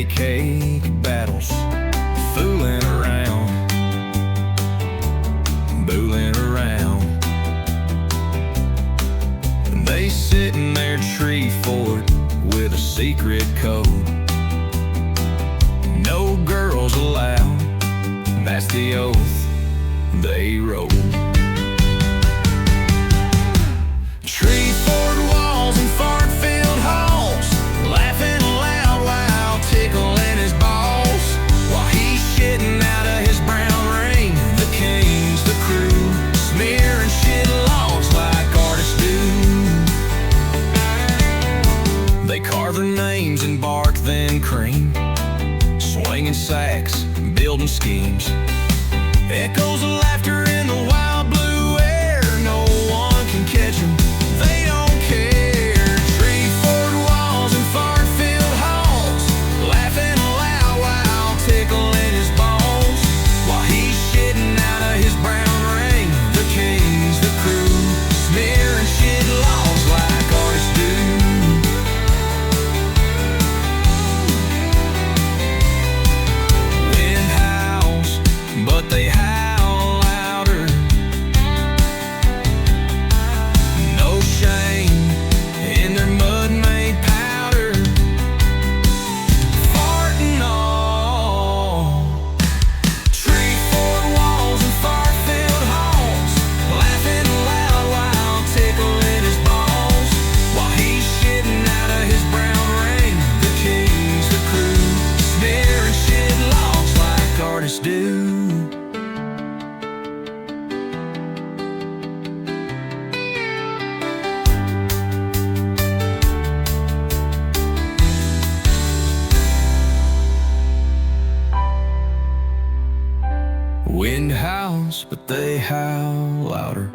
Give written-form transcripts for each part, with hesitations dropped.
cake battles, fooling around, booling around. And they sit in their tree fort with a secret code. No girls allowed, that's the oath they wrote. Tree fort walls and fart-filled halls, laughing loud while tickling his balls, while he's shitting out of his brown ring. The kings, the crew, smearing shit logs like artists do. They carve their names in bark, then cream, swinging sacks, building schemes. Echoes of laughter in the wild blue air. No one can catch them, they don't care. Tree fort walls and fart-filled halls, laughing loud while tickling his balls, while he's shitting out of his brown ring. The kings, the crew, smearing shit logs like artists do. Wind howls, but they howl louder. No shame in their mud-made powder. Farting all. Tree fort walls and fart-filled halls, laughing loud while tickling his balls, while he's shitting out of his brown ring. The kings, the crew, smearing shit logs like artists do. Wind howls, but they howl louder.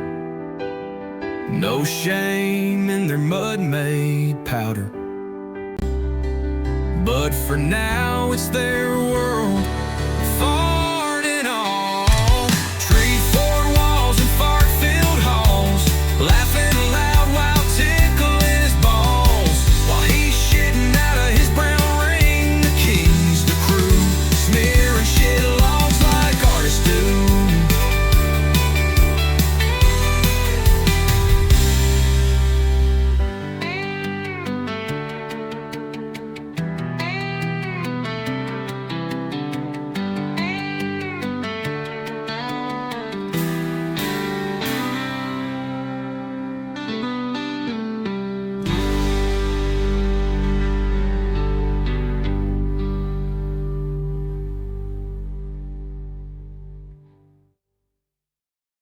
No shame in their mud-made powder. But for now, it's their world,